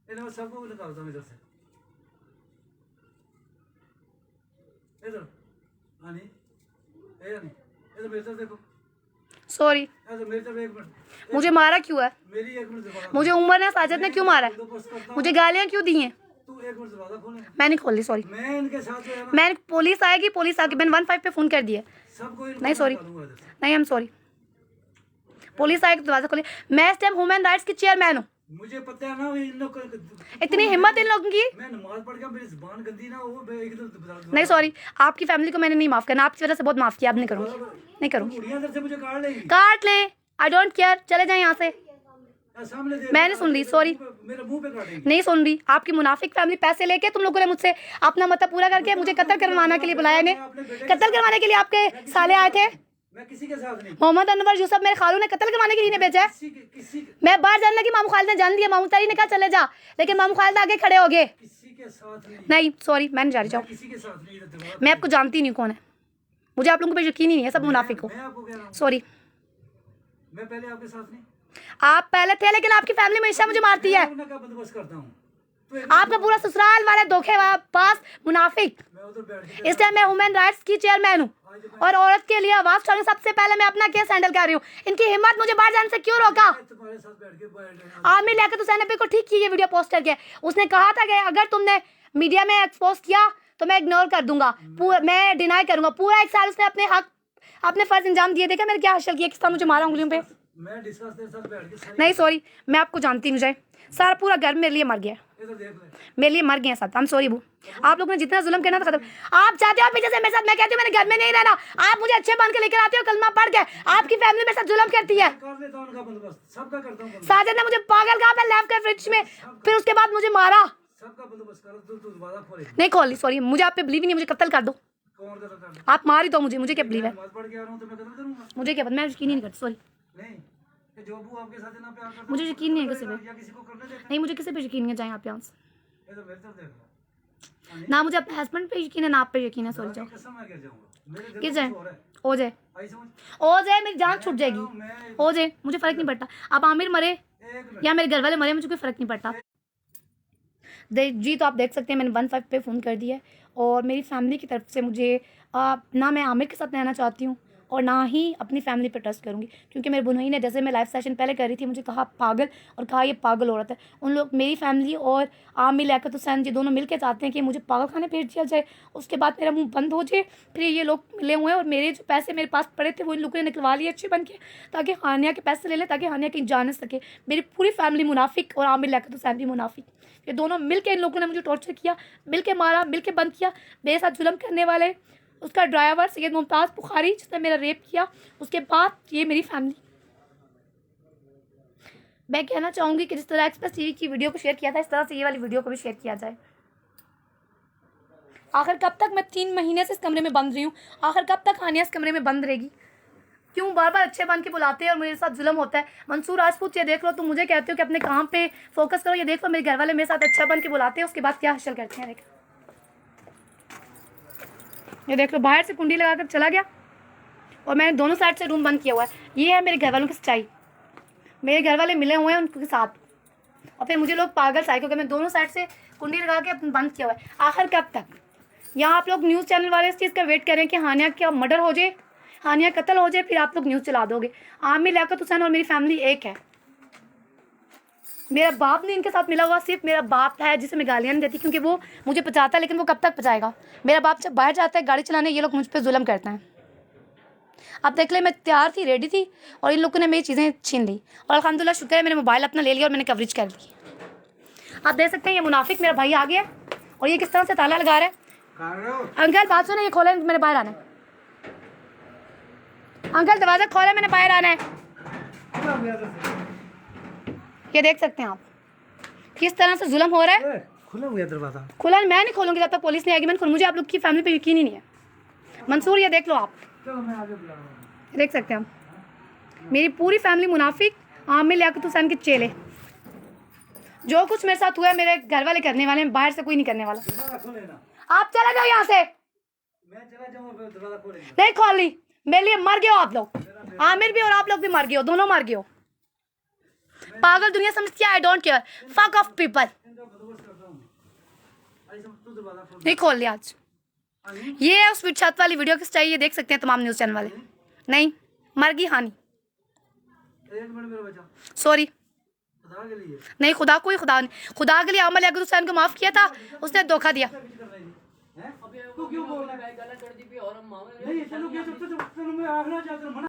इधर सबको निकालता हूँ इधर से, इधर हाँ नहीं इधर मेरी तरफ देखो। सॉरी, इधर मेरी तरफ एक मिनट। मुझे मारा क्यों है? मेरी एक मिनट दरवाजा, मुझे उमर ने साजिद ने क्यों मारा है? मुझे गालियाँ क्यों दी हैं? तू एक मिनट दरवाजा खोले। मैं नहीं खोल ली, सॉरी। मैं इनके साथ जो है ना, मैं पुलिस आएगी, पुलिस आके मैंने 15 पे फोन कर दिया। सबको नहीं सॉरी, नहीं आई एम सॉरी। पुलिस आएगी दरवाजा खोले। मैं इस टाइम ह्यूमन राइट्स की चेयरमैन हूँ। मुझे पता है ना इन लोग इतनी हिम्मत इन लोगों की। मैं नमाज पढ़ के मेरी जुबान गंदी ना वो एकदम। नहीं सॉरी, आपकी फैमिली को मैंने नहीं माफ करना, आपकी वजह से बहुत माफ किया, अब नहीं करूँगी, नहीं करूँगी। से मुझे काट लेगी, काट ले, आई डोंट केयर, चले जाए यहाँ से। सामने दे, मैं नहीं सुन रही, सॉरी, मेरे मुंह पे काटेगी। नहीं सुन रही। आपकी मुनाफिक फैमिली पैसे लेके तुम लोगों ने मुझसे अपना मतलब पूरा करके मुझे कत्ल करवाने के लिए बुलाया ने। कत्ल करवाने के लिए आपके साले आए थे। मैं किसी के साथ नहीं। मोहम्मद अनवर यूसुफ मेरे खालू ने कत्ल करवाने के लिए भेजा है। मैं बाहर जाने लगी, मामू खालिद ने जान दिया, मामू तारी ने कहा चले जा, लेकिन मामू खालिद आगे खड़े हो गए। किसी के साथ नहीं सॉरी, मैं नहीं जा रही, जाओ। किसी के साथ नहीं। मैं आपको जानती नहीं कौन है, मुझे आप लोगों पे यकीन ही नहीं है, सब मुनाफिक हो। सॉरी, मैं पहले आपके साथ नहीं। आप पहले थे, लेकिन आपकी फैमिली हमेशा मुझे मारती है। बंदोबस्त करता हूँ आपका पूरा ससुराल वाले धोखेबाज मुनाफिक। इस टाइम मैं ह्यूमन राइट्स की चेयरमैन हूँ और औरत के लिए आवाज उठाने सबसे पहले मैं अपना केस हैंडल कर रही हूँ। इनकी हिम्मत मुझे बाहर जाने से क्यों रोका? आमिर लियाकत हुसैन को ठीक की ये वीडियो पोस्ट करके। उसने कहा था कि अगर तुमने मीडिया में एक्सपोज किया तो मैं इग्नोर कर दूंगा, मैं डिनाई करूंगा। पूरा 1 साल उसने अपने हक अपने फर्ज अंजाम दिए। देखा मैंने क्या हासिल किया, किस तरह मुझे मारा उंगलियों पे। मैं डिस्कस तेरे साथ बैठ के नहीं सॉरी, मैं आपको जानती नहीं, मुझे सारा पूरा घर मेरे लिए मर गया, मेरे लिए मर गए सब। आई एम सॉरी बू, आप लोगों ने जितना जुल्म करना था खत्म। आप चाहते हो पीछे से मेरे साथ, मैं कहती हूँ मैंने घर में नहीं रहना। आप मुझे अच्छे बन के लेकर आते हो, कलमा पढ़ के। आपकी फैमिली मेरे साथ जुल्म करती है। सबका करता हूँ। साजिद ने मुझे पागल कहा, मैं लैब के फ्रिज में, फिर उसके बाद मुझे मारा। सबका बंदोबस्त करो, तू दरवाजा खोले। नहीं खोल ली, सॉरी, मुझे आप पे बिलीव ही नहीं, मुझे कत्ल कर दो। आप मार ही दो मुझे क्या बिलीव है? मुझे क्या पता, मैं यकीन ही नहीं करती, सॉरी। जो वो आपके साथ ना प्यार करता, मुझे यकीन नहीं है किसी पे, या किसी को करने देता नहीं मुझे किसी पे यकीन नहीं है। जाए आप यहाँ से, है तो मेरे तरफ देख लो। ना मुझे अपने हस्बैंड पे यकीन है ना आप पे यकीन है। सॉरी, जाओ। कसम मैं गिर जाऊंगा, मेरे दिल किस में जाए, कुछ और है। हो जाए, आई समझ, हो जाए, मेरी जान छूट जाएगी, हो जाए, मुझे फर्क नहीं पड़ता। अब आमिर मरे एक मिनट। या मेरे घर वाले मरे, मुझे कोई फर्क नहीं पड़ता। जी, तो आप देख सकते हैं मैंने 15 पे फ़ोन कर दिया है और मेरी फैमिली की तरफ से मुझे ना मैं आमिर के साथ रहना चाहती हूँ और ना ही अपनी फैमिली पर ट्रस्ट करूँगी, क्योंकि मेरे बुनई ने, जैसे मैं लाइव सेशन पहले कर रही थी, मुझे कहा पागल और कहा ये पागल औरत है। उन लोग, मेरी फैमिली और आमिर लियाकत हुसैन जी दोनों मिलकर चाहते हैं कि मुझे पागल खाने भेज दिया जाए, उसके बाद मेरा मुंह बंद हो जाए। फिर ये लोग मिले हुए हैं और मेरे जो पैसे मेरे पास पड़े थे वो इन लोगों ने निकलवा लिए अच्छे बन के, ताकि हानिया के पैसे ले लें, ताकि हानिया कहीं जा न सके। मेरी पूरी फैमिली मुनाफिक और आमिर लियाकत हुसैन भी मुनाफिक। ये दोनों मिलकर इन लोगों ने मुझे टॉर्चर किया, मिलके मारा, मिलके बंद किया। मेरे साथ जुल्म करने वाले उसका ड्राइवर सैयद मुमताज़ बुखारी जिसने मेरा रेप किया, उसके बाद ये मेरी फैमिली। मैं कहना चाहूँगी कि जिस तरह एक्सप्रेस टीवी की वीडियो को शेयर किया था, इस तरह से ये वाली वीडियो को भी शेयर किया जाए। आखिर कब तक मैं 3 महीने से इस कमरे में बंद रही हूँ, आखिर कब तक हानिया इस कमरे में बंद रहेगी? क्यों बार बार अच्छे बन के बुलाते हैं और मेरे साथ जुल्म होता है? मंसूर राजपूत, ये देख लो, तुम मुझे कहते हो कि अपने काम पे फोकस करो, ये देख लो मेरे घर वाले मेरे साथ अच्छा बन के बुलाते हैं, उसके बाद क्या हासिल करते हैं। देख, ये देख लो, बाहर से कुंडी लगाकर चला गया और मैंने दोनों साइड से रूम बंद किया हुआ है। ये है मेरे घर वालों की सच्चाई। मेरे घर वाले मिले हुए हैं उनके साथ और फिर मुझे लोग पागल साइको के मैं दोनों साइड से कुंडी लगा के बंद किया हुआ है। आखिर कब तक? यहाँ आप लोग न्यूज़ चैनल वाले इस चीज़ का वेट कर रहे हैं कि हानिया का मर्डर हो जाए, हानिया कत्ल हो जाए, फिर आप लोग न्यूज़ चला दोगे। आमिर लियाकत हुसैन और मेरी फैमिली एक है। मेरा बाप नहीं इनके साथ मिला हुआ, सिर्फ मेरा बाप है जिसे मैं गालियाँ नहीं देती, क्योंकि वो मुझे पचाता है, लेकिन वो कब तक पचाएगा? मेरा बाप जब बाहर जाता है गाड़ी चलाने, ये लोग मुझ पर जुल्म करते हैं। अब देख ले, मैं तैयार थी, रेडी थी और इन लोगों ने मेरी चीज़ें छीन ली और अल्हम्दुलिल्लाह शुक्र है मैंने मोबाइल अपना ले लिया और मैंने कवरेज कर ली। आप देख सकते हैं ये मुनाफिक मेरा भाई आ गया और ये किस तरह से ताला लगा रहा है। अंकल बात सुनो, ये खोले, मैंने बाहर आना है। अंकल दरवाज़ा खोले, मैंने बाहर आना है। ये देख सकते हैं आप किस तरह से जुल्म हो रहा है। खुला हुआ दरवाजा, खुला मैं नहीं खोलूंगी जब तक पुलिस नहीं आएगी। मैं मुझे आप लोग की फैमिली पे यकीन ही नहीं है। मंसूर, ये देख लो आप, चलो मैं आगे बुला रहा हूँ। देख सकते हैं आप, मेरी पूरी फैमिली मुनाफिक, आमिर लियाकत हुसैन के चेले। जो कुछ मेरे साथ हुआ है मेरे घर वाले करने वाले हैं, बाहर से कोई नहीं करने वाला। आप चले जाओ यहाँ से। मैं चला जाऊंगा, दरवाजा खोलेंगे। नहीं खोल ली, मेरे लिए मर गए हो आप लोग। आमिर भी और आप लोग भी मर गए हो, दोनों मर गए हो। पागल दुनिया समझती है, I don't care, fuck off people. I सब तू दरवाजा खोल नहीं खोल लिया आज। आई ये है उस छत वाली वीडियो किस चाहिए, ये देख सकते हैं तमाम न्यूज़ चैनल वाले। नहीं, मर गई हानि, एक मिनट मेरा बच्चा सॉरी। खुदा के लिए नहीं, खुदा कोई खुदा नहीं, खुदा के लिए अमल अगर हुसैन को माफ़ किया था, उसने धोखा दिया। हैं तू क्यों बोल रहा है? नहीं चलो क्या चलो मैं आखना चाहता हूं